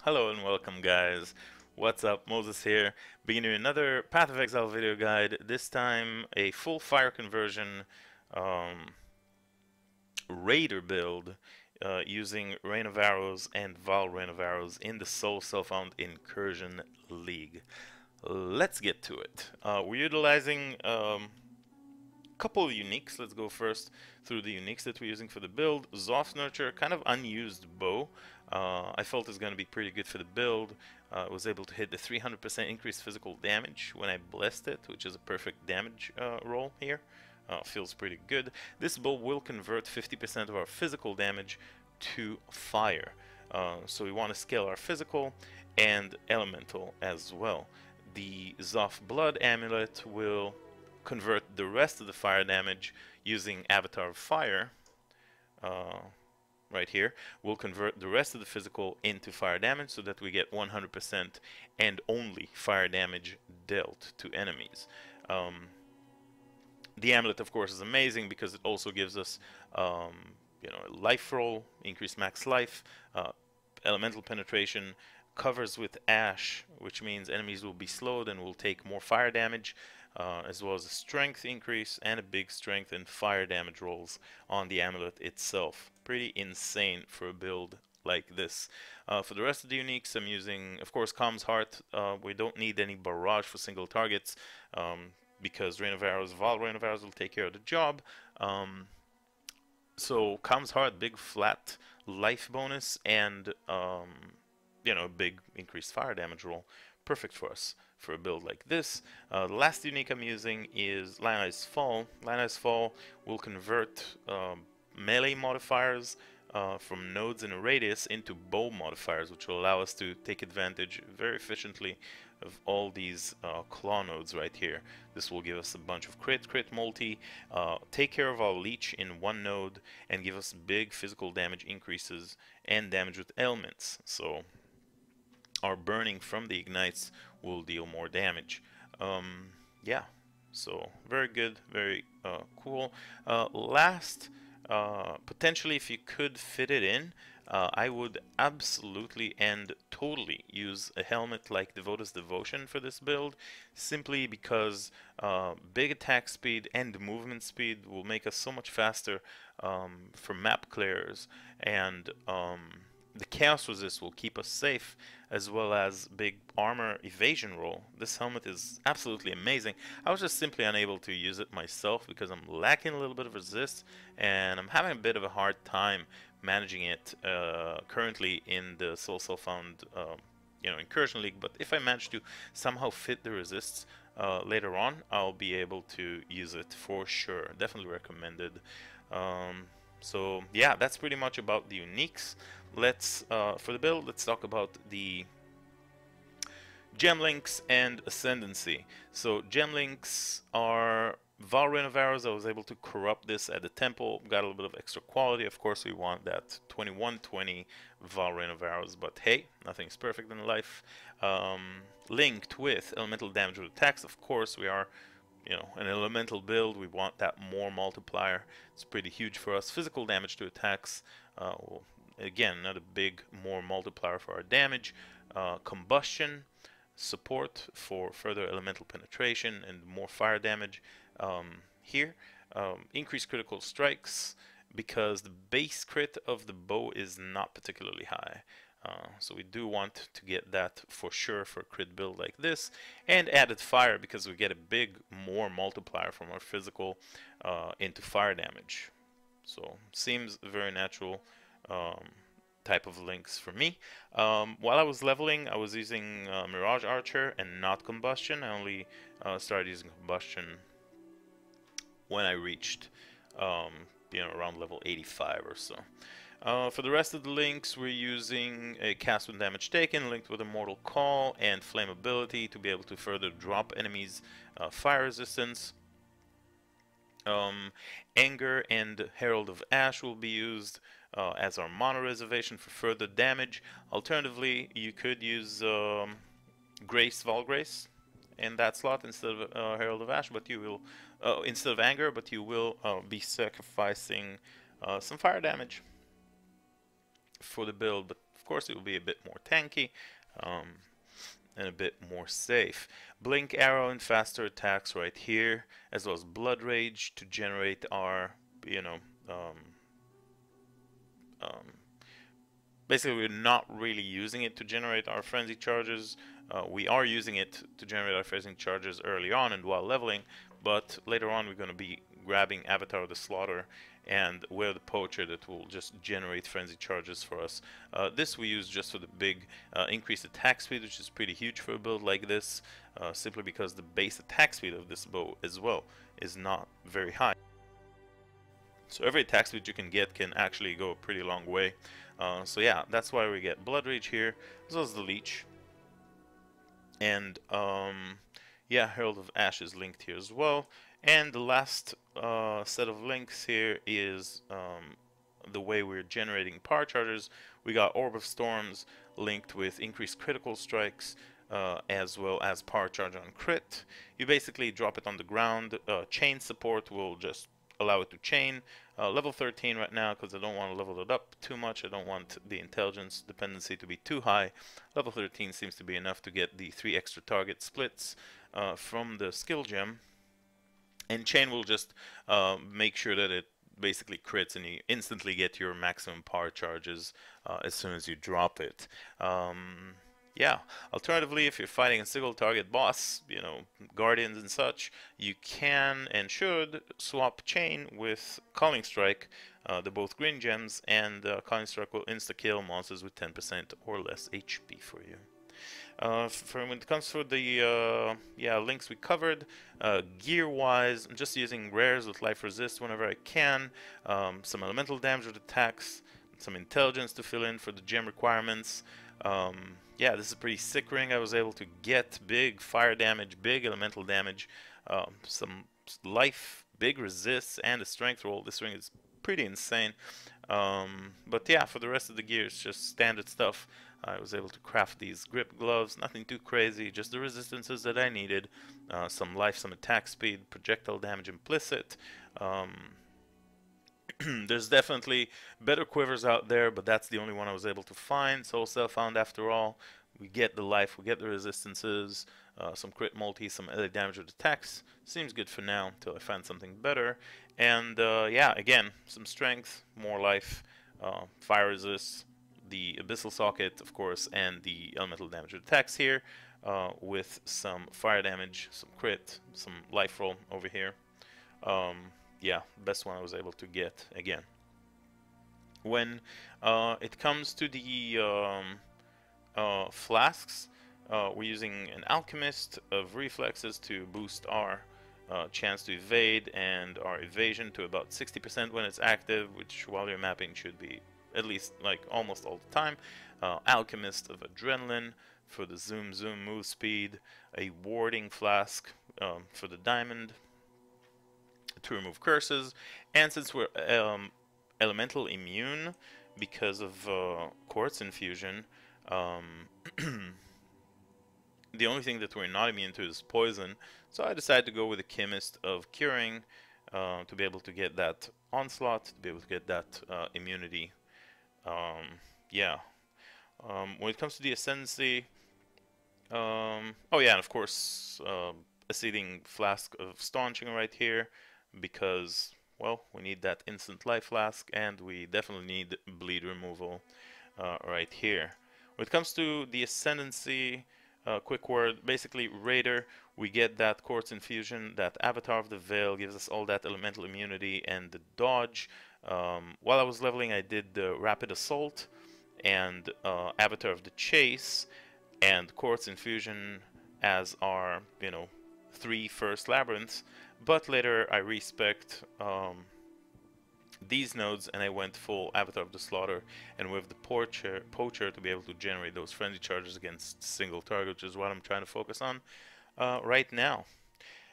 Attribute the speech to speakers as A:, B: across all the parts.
A: Hello and welcome, guys. What's up? Moses here, beginning another Path of Exile video guide. This time, a full fire conversion um, raider build using Rain of Arrows and Val Rain of Arrows in the Soul Self-Found Incursion League. Let's get to it. We're utilizing couple of uniques. Let's go first through the uniques that we're using for the build. Zoth Nurture, kind of unused bow. I felt it's going to be pretty good for the build. Was able to hit the 300% increased physical damage when I blessed it, which is a perfect damage roll here. Feels pretty good. This bow will convert 50% of our physical damage to fire. So we want to scale our physical and elemental as well. The Zoth Blood Amulet will convert the rest of the fire damage using Avatar of Fire. Right here, we'll convert the rest of the physical into fire damage so that we get 100% and only fire damage dealt to enemies. The amulet, of course, is amazing because it also gives us, life roll, increased max life, elemental penetration, covers with ash, which means enemies will be slowed and will take more fire damage, as well as a strength increase and a big strength and fire damage rolls on the amulet itself. Pretty insane for a build like this. For the rest of the uniques, I'm using, of course, Calm's Heart. We don't need any barrage for single targets because Rain of Arrows, Val Rain of Arrows will take care of the job. So Calm's Heart, big flat life bonus, and a big increased fire damage roll. Perfect for us for a build like this. The last unique I'm using is Lionized Fall. Lionized Fall will convert melee modifiers from nodes in a radius into bow modifiers, which will allow us to take advantage very efficiently of all these claw nodes right here. This will give us a bunch of crit multi, take care of our leech in one node, and give us big physical damage increases and damage with elements. So our burning from the ignites will deal more damage. Yeah, so very good, very cool. Last, potentially if you could fit it in, I would absolutely and totally use a helmet like Devota's Devotion for this build, simply because big attack speed and movement speed will make us so much faster for map clears, and the Chaos Resist will keep us safe, as well as big armor evasion roll. This helmet is absolutely amazing. I was just simply unable to use it myself because I'm lacking a little bit of resist, and I'm having a bit of a hard time managing it currently in the Soul Self-Found Incursion League. But if I manage to somehow fit the resists later on, I'll be able to use it for sure. Definitely recommended. So yeah, that's pretty much about the uniques. Let's for the build, let's talk about the gem links and Ascendancy. So gem links are Val Rain of Arrows. I was able to corrupt this at the temple, got a little bit of extra quality. Of course, we want that 2120 Val Rain of Arrows, but hey, nothing's perfect in life. Linked with elemental damage with attacks. Of course, we are an elemental build. We want that more multiplier. It's pretty huge for us. Physical damage to attacks. Again, another big more multiplier for our damage. Combustion support for further elemental penetration and more fire damage. Here, increased critical strikes because the base crit of the bow is not particularly high. So we do want to get that for sure for a crit build like this, and added fire because we get a big more multiplier from our physical into fire damage. So seems very natural type of links for me. While I was leveling, I was using Mirage Archer and not Combustion. I only started using Combustion when I reached around level 85 or so. For the rest of the links, we're using a cast when damage taken, linked with Immortal Call and Flammability to be able to further drop enemies' fire resistance. Anger and Herald of Ash will be used as our mana reservation for further damage. Alternatively, you could use Grace, Valgrace in that slot instead of Herald of Ash, but you will instead of Anger, but you will be sacrificing some fire damage for the build. But Of course, it will be a bit more tanky. And a bit more safe. Blink Arrow and faster attacks right here, as well as Blood Rage to generate our, you know, um, um, basically we're not really using it to generate our frenzy charges. We are using it to generate our frenzy charges early on and while leveling, but later on we're going to be grabbing Avatar of the Slaughter and wear the Poacher that will just generate frenzy charges for us. This we use just for the big increased attack speed, which is pretty huge for a build like this, simply because the base attack speed of this bow as well is not very high. So every attack speed you can get can actually go a pretty long way. So yeah, that's why we get Blood Rage here, as well as the Leech. And yeah, Herald of Ashes linked here as well. And the last set of links here is the way we're generating power chargers. We got Orb of Storms linked with increased critical strikes, as well as power charge on crit. You basically drop it on the ground. Chain support will just allow it to chain. Level 13 right now because I don't want to level it up too much. I don't want the intelligence dependency to be too high. Level 13 seems to be enough to get the 3 extra target splits from the skill gem. And chain will just make sure that it basically crits and you instantly get your maximum power charges as soon as you drop it. Yeah, alternatively, if you're fighting a single target boss, you know, guardians and such, you can and should swap chain with Calling Strike. They're both green gems, and Calling Strike will insta-kill monsters with 10% or less HP for you. When it comes to the links we covered, gear-wise, I'm just using rares with life resist whenever I can, some elemental damage with attacks, some intelligence to fill in for the gem requirements. Yeah, this is a pretty sick ring. I was able to get big fire damage, big elemental damage, some life, big resists, and a strength roll. This ring is pretty insane. But yeah, for the rest of the gear, it's just standard stuff. I was able to craft these grip gloves, nothing too crazy, just the resistances that I needed. Some life, some attack speed, projectile damage implicit. There's definitely better quivers out there, but that's the only one I was able to find. Soul Cell found after all. We get the life, we get the resistances, some crit multi, some other damage with attacks. Seems good for now until I find something better. And yeah, again, some strength, more life, fire resist, the abyssal socket, of course, and the elemental damage with attacks here, with some fire damage, some crit, some life roll over here. Yeah, best one I was able to get again. When it comes to the flasks, we're using an alchemist of reflexes to boost our chance to evade and our evasion to about 60% when it's active, which while you're mapping should be at least like almost all the time. Alchemist of adrenaline for the zoom move speed, a warding flask for the diamond to remove curses, and since we're elemental immune because of quartz infusion, the only thing that we're not immune to is poison, so I decided to go with a chemist of curing to be able to get that onslaught, to be able to get that immunity. Yeah. When it comes to the Ascendancy, oh yeah, and of course a seething flask of staunching right here, because, well, we need that instant life flask, and we definitely need bleed removal right here. When it comes to the Ascendancy, quick word, basically Raider, we get that Quartz Infusion, that Avatar of the Veil gives us all that elemental immunity and the dodge. While I was leveling, I did the Rapid Assault and Avatar of the Chase and Quartz Infusion as our, you know, 3 first labyrinths, but later I respect these nodes and I went full Avatar of the Slaughter and with the Poacher to be able to generate those frenzy charges against single target, which is what I'm trying to focus on right now.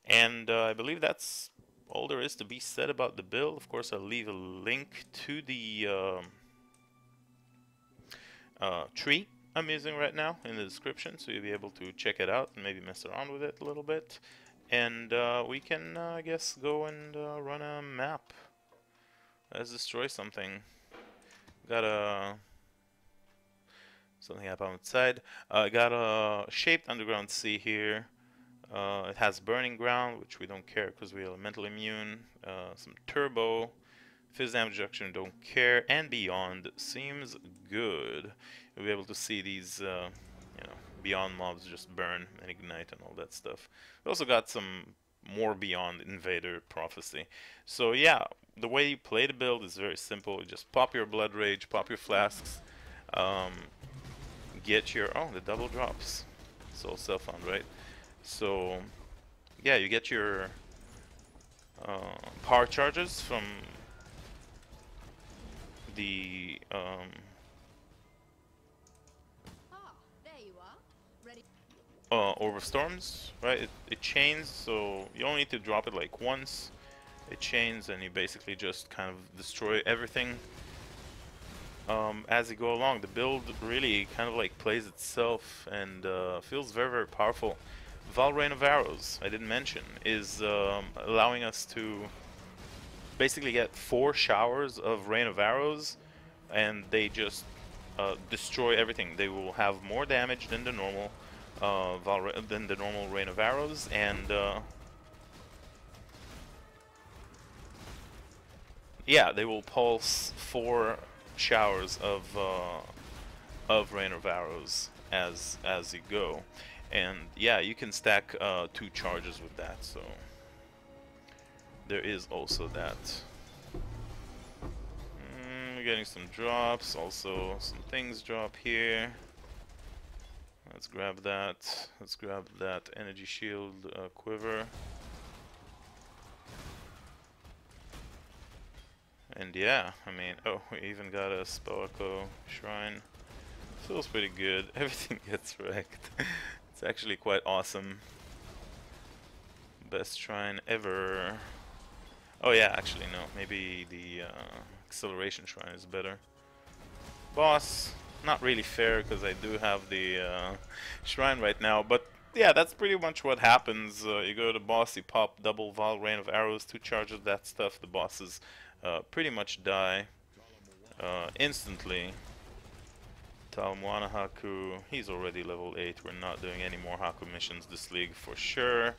A: And I believe that's all there is to be said about the build. Of course, I'll leave a link to the tree I'm using right now in the description, so you'll be able to check it out and maybe mess around with it a little bit. And we can, I guess, go and run a map. Let's destroy something. Got a Something happened outside. I got a shaped underground sea here. It has burning ground, which we don't care because we're elemental immune. Some turbo. Phys damage reduction, don't care. And beyond seems good. You'll be able to see these, beyond mobs just burn and ignite and all that stuff. We also got some more beyond invader prophecy. So yeah, the way you play the build is very simple. You just pop your blood rage, pop your flasks, um, get your the double drops. It's all self-found, right? So yeah, you get your power charges from the Orb of Storms, right? It chains, so you only need to drop it like once. It chains, and you basically just kind of destroy everything as you go along. The build really kind of like plays itself and feels very, very powerful. Val Rain of Arrows, I didn't mention, is allowing us to basically get 4 showers of Rain of Arrows, and they just destroy everything. They will have more damage than the normal Rain of Arrows, and yeah, they will pulse 4 showers of Rain of Arrows as you go, and yeah, you can stack 2 charges with that. So there is also that. We're getting some drops, also some things drop here. Let's grab that. Let's grab that energy shield quiver. And yeah, I mean, oh, we even got a Spoako shrine. Feels pretty good. Everything gets wrecked. It's actually quite awesome. Best shrine ever. Oh yeah, actually no. Maybe the acceleration shrine is better. Boss. Not really fair because I do have the shrine right now, but yeah, that's pretty much what happens. You go to the boss, you pop double Val Rain of Arrows, 2 charges, that stuff. The bosses pretty much die instantly. Talmwana Haku, he's already level 8. We're not doing any more Haku missions this league for sure.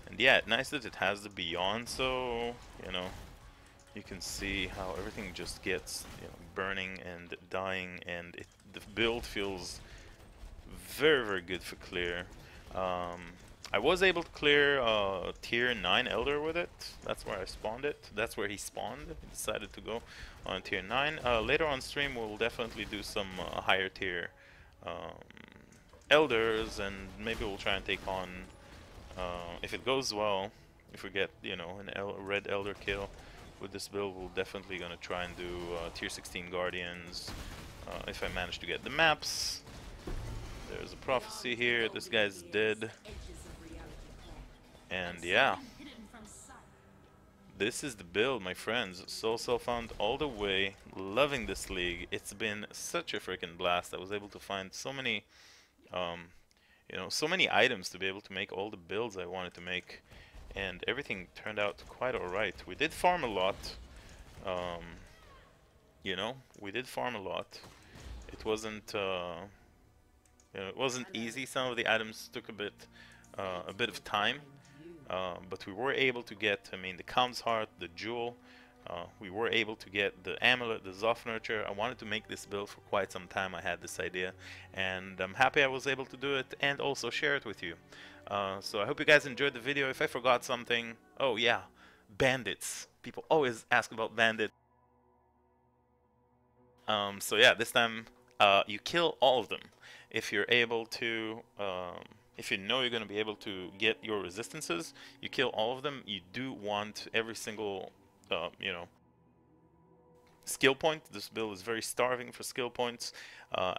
A: And yeah, nice that it has the Beyond, so you know, you can see how everything just gets burning and dying, and the build feels very, very good for clear. I was able to clear tier 9 Elder with it. That's where I spawned it. That's where he spawned. He decided to go on tier 9. Later on stream we'll definitely do some higher tier Elders, and maybe we'll try and take on, if it goes well, if we get a red Elder kill with this build, we're definitely gonna try and do tier 16 Guardians if I manage to get the maps. There's a prophecy here. This guy's dead. And yeah, this is the build, my friends. Soul Found all the way. Loving this league. It's been such a freaking blast. I was able to find so many, so many items to be able to make all the builds I wanted to make, and everything turned out quite alright. We did farm a lot. We did farm a lot. It wasn't, it wasn't easy. Some of the items took a bit of time. But we were able to get, the Calm's Heart, the Jewel, we were able to get the Amulet, the Zoff Nurture. I wanted to make this build for quite some time. I had this idea, and I'm happy I was able to do it and also share it with you. So I hope you guys enjoyed the video. If I forgot something, oh yeah, bandits. People always ask about bandits. So yeah, this time you kill all of them. If you're able to... if you know you're going to be able to get your resistances, you kill all of them. You do want every single, skill point. This build is very starving for skill points.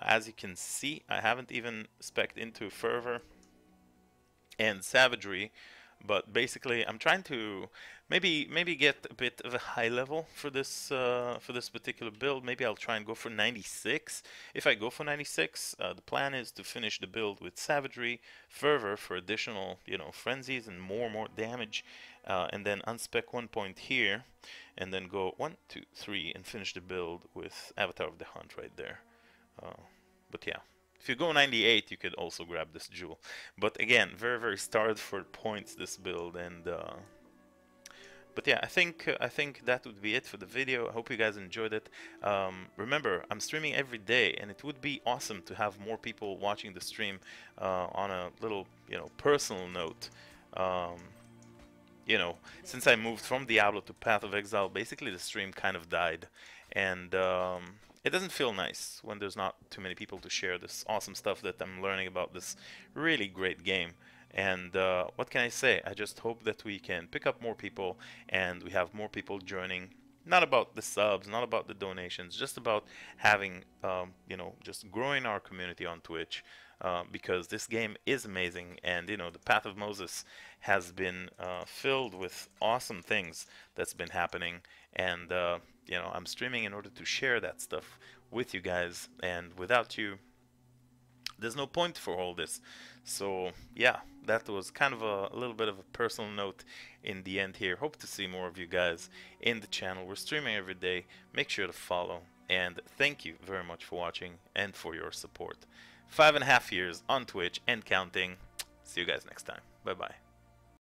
A: As you can see, I haven't even spec'd into Fervor and Savagery, but basically I'm trying to maybe get a bit of a high level for this particular build. Maybe I'll try and go for 96. If I go for 96, the plan is to finish the build with Savagery, Fervor for additional frenzies and more damage, and then unspec one point here, and then go 1, 2, 3, and finish the build with Avatar of the Hunt right there. But yeah, if you go 98, you could also grab this jewel. But again, very, very starred for points this build, and but yeah, I think that would be it for the video. I hope you guys enjoyed it. Remember, I'm streaming every day, and it would be awesome to have more people watching the stream. On a little, personal note, since I moved from Diablo to Path of Exile, basically the stream kind of died, and it doesn't feel nice when there's not too many people to share this awesome stuff that I'm learning about this really great game. And what can I say? I just hope that we can pick up more people and we have more people joining. Not about the subs, not about the donations, just about having, just growing our community on Twitch. Because this game is amazing, and the Path of Moses has been filled with awesome things that's been happening, and I'm streaming in order to share that stuff with you guys, and without you, there's no point for all this. So yeah, that was kind of a little bit of a personal note in the end here. Hope to see more of you guys in the channel. We're streaming every day. Make sure to follow, and thank you very much for watching and for your support. 5.5 years on Twitch and counting. See you guys next time. Bye bye.